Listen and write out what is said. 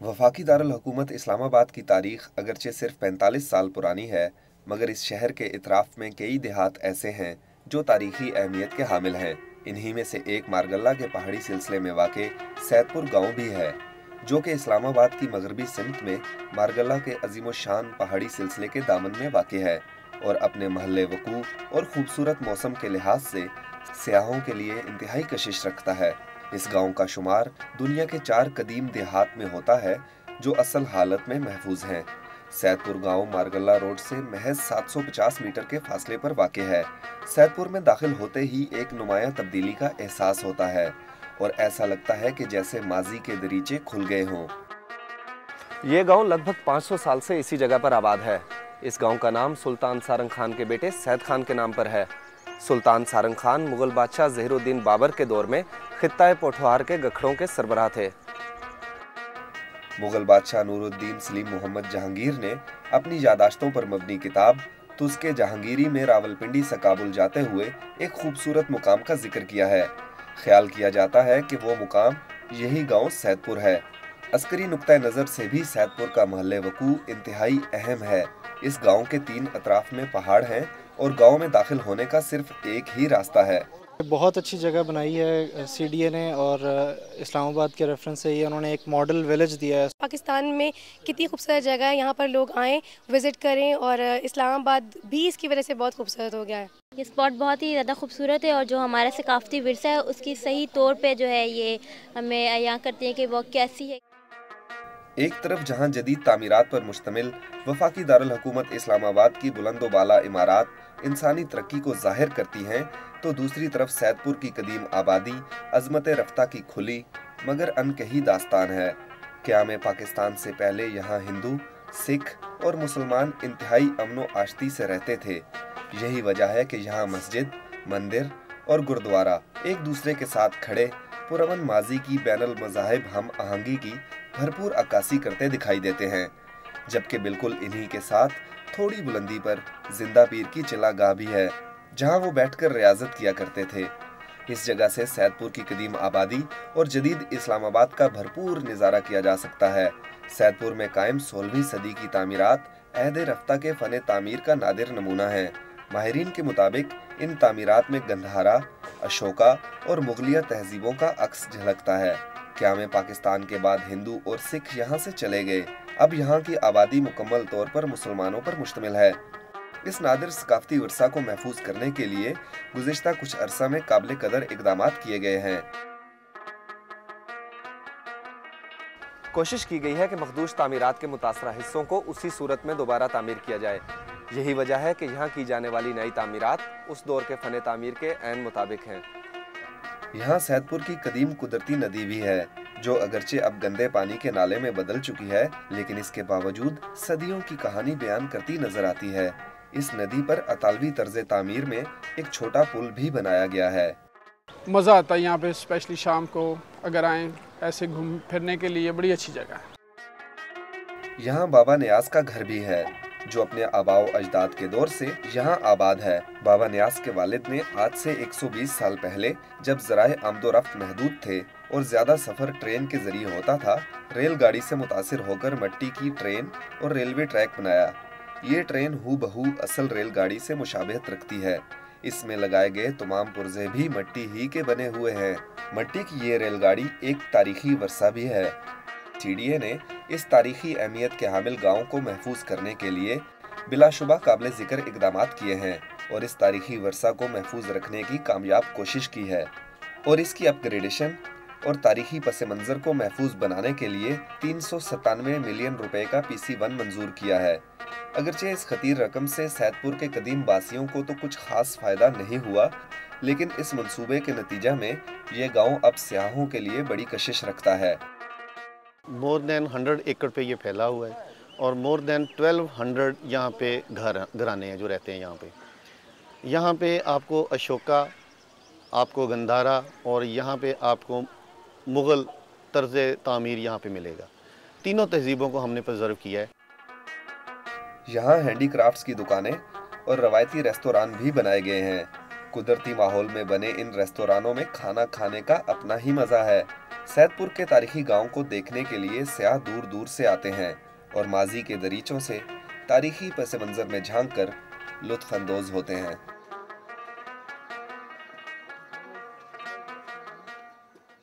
वफाकी दारुल हुकूमत इस्लामाबाद की तारीख अगरचे सिर्फ 45 साल पुरानी है, मगर इस शहर के इतराफ में कई देहात ऐसे हैं जो तारीखी अहमियत के हामिल हैं। इन्हीं में से एक मारगल्ला के पहाड़ी सिलसिले में वाक़े सैदपुर गांव भी है, जो कि इस्लामाबाद की मगरबी सिमत में मारगल्ला के अजीम शान पहाड़ी सिलसिले के दामन में वाक़े है और अपने महल्ले वकू और खूबसूरत मौसम के लिहाज से सियाहों के लिए इंतहाई कशिश रखता है। इस गांव का शुमार दुनिया के 4 कदीम देहात में होता है जो असल हालत में महफूज हैं। सैदपुर गांव मारगल्ला रोड से महज 750 मीटर के फासले पर वाक़े है। सैदपुर में दाखिल होते ही एक नुमाया तब्दीली का एहसास होता है और ऐसा लगता है कि जैसे माजी के दरीचे खुल गए हों। ये गांव लगभग 500 साल से इसी जगह पर आबाद है। इस गांव का नाम सुल्तान सारंग खान के बेटे सैद खान के नाम पर है। सुल्तान सारंग खान मुगल बादशाह ज़हीरुद्दीन बाबर के दौर में खित्ता पोठवार के गखड़ों के सरबराह थे। मुगल बादशाह नूरुद्दीन सलीम मोहम्मद जहांगीर ने अपनी यादाश्तों पर मबनी किताब तुज़के जहांगीरी में रावलपिंडी से काबुल जाते हुए एक खूबसूरत मुकाम का जिक्र किया है। ख्याल किया जाता है कि वो मुकाम यही गांव सैदपुर है। अस्करी नुक्ता नज़र से भी सैदपुर का महल्ले वकू इंतहाई अहम है। इस गांव के 3 अतराफ में पहाड़ हैं और गांव में दाखिल होने का सिर्फ एक ही रास्ता है। बहुत अच्छी जगह बनाई है सीडीए ने और इस्लामाबाद के रेफरेंस से ये उन्होंने एक मॉडल विलेज दिया है। पाकिस्तान में कितनी खूबसूरत जगह है, यहाँ पर लोग आएँ, विज़िट करें और इस्लामाबाद भी इसकी वजह से बहुत खूबसूरत हो गया है। ये स्पॉट बहुत ही ज़्यादा खूबसूरत है और जो हमारा सकाफ़ती विरसा है उसकी सही तौर पे जो है ये हमें यहाँ करती है कि वो कैसी है। एक तरफ जहां जदीद तामीरात पर मुश्तमिल वफाकी दारुल हुकूमत इस्लामाबाद की बुलंदो बाला इमारात इंसानी तरक्की को जाहिर करती हैं, तो दूसरी तरफ सैदपुर की कदीम आबादी अजमत रफ्ता की खुली मगर अनकही दास्तान है। क़याम पाकिस्तान से पहले यहाँ हिंदू, सिख और मुसलमान इंतहाई अमनो आश्ती से रहते थे। यही वजह है कि यहाँ मस्जिद, मंदिर और गुरुद्वारा एक दूसरे के साथ खड़े पुरअमन माजी की बैनुल मज़ाहिब हम आहंगी की भरपूर अक्कासी करते दिखाई देते हैं। जबकि बिल्कुल इन्हीं के साथ थोड़ी बुलंदी पर जिंदा पीर की चिल्लागाह भी है, जहां वो बैठकर रियाजत किया करते थे। इस जगह से सैदपुर की कदीम आबादी और जदीद इस्लामाबाद का भरपूर नज़ारा किया जा सकता है। सैदपुर में कायम 16वीं सदी की तामीरात अहद रफ्ता के फ़न तामीर का नादिर नमूना है। माहिरीन के मुताबिक इन तामीरात में गंधारा, अशोका और मुगलिया तहजीबों का अक्स झलकता है। क़याम पाकिस्तान के बाद हिंदू और सिख यहाँ से चले गए। अब यहाँ की आबादी मुकम्मल तौर पर मुसलमानों पर मुश्तमिल है। इस नादिर सकाफती विरसा को महफूज करने के लिए गुज़िश्ता कुछ अरसा में काबिल कदर इक़दामात किए गए हैं। कोशिश की गई है कि मखदूश तामीरात के मुतासरा हिस्सों को उसी सूरत में दोबारा तामीर किया जाए। यही वजह है कि यहाँ की जाने वाली नई तामीरात उस दौर के फ़न तामीर के ऐन मुताबिक हैं। यहाँ सैदपुर की कदीम कुदरती नदी भी है, जो अगरचे अब गंदे पानी के नाले में बदल चुकी है, लेकिन इसके बावजूद सदियों की कहानी बयान करती नजर आती है। इस नदी पर अतालवी तर्ज तामीर में एक छोटा पुल भी बनाया गया है। मज़ा आता है यहाँ पे, स्पेशली शाम को अगर आएँ ऐसे घूम फिरने के लिए, बड़ी अच्छी जगह है। यहाँ बाबा नियाज का घर भी है, जो अपने आबाओ अजदाद के दौर से यहाँ आबाद है। बाबा नियाज के वालिद ने आज से 120 साल पहले, जब ज़राए आमदोरफ्त महदूद थे और ज़्यादा सफ़र ट्रेन के ज़रिए होता था, रेलगाड़ी से मुतासिर होकर मट्टी की ट्रेन और रेलवे ट्रैक बनाया। ये ट्रेन हू बहू असल रेलगाड़ी से मुशाबहत रखती है। इसमें लगाए गए तमाम पुर्जे भी मट्टी ही के बने हुए हैं। मट्टी की ये रेलगाड़ी एक तारीखी वर्सा भी है। सीडीए ने इस तारीखी अहमियत के हामिल गाँव को महफूज करने के लिए बिलाशुबा काबिल ज़िक्र इक़दामात किए हैं और इस तारीखी वर्सा को महफूज रखने की कामयाब कोशिश की है और इसकी अपग्रेडेशन और तारीखी पस मंज़र को महफूज बनाने के लिए 397 मिलियन रुपए का PC1 मंजूर किया है। अगरचे इस खतीर रकम से सैदपुर के कदीम बासियों को तो कुछ खास फायदा नहीं हुआ, लेकिन इस मंसूबे के नतीजा में ये गांव अब सियाहों के लिए बड़ी कशिश रखता है। मोर देन 100 एकड़ पे ये फैला हुआ है और मोर देन 1200 यहाँ पे घराने हैं जो रहते हैं यहाँ पे। यहाँ पे आपको अशोका, आपको गंधारा और यहाँ पे आपको मुग़ल तर्ज तामीर यहाँ पे मिलेगा। तीनों तहजीबों को हमने प्रिजर्व किया है। यहाँ हैंडीक्राफ्ट्स की दुकानें और रवायती रेस्तोरान भी बनाए गए हैं। कुदरती माहौल में बने इन रेस्तोरानों में खाना खाने का अपना ही मज़ा है। सैदपुर के तारीखी गांव को देखने के लिए सयाह दूर दूर से आते हैं और माजी के दरीचों से तारीखी पस मंजर में झांक कर लुत्फ अंदोज होते हैं।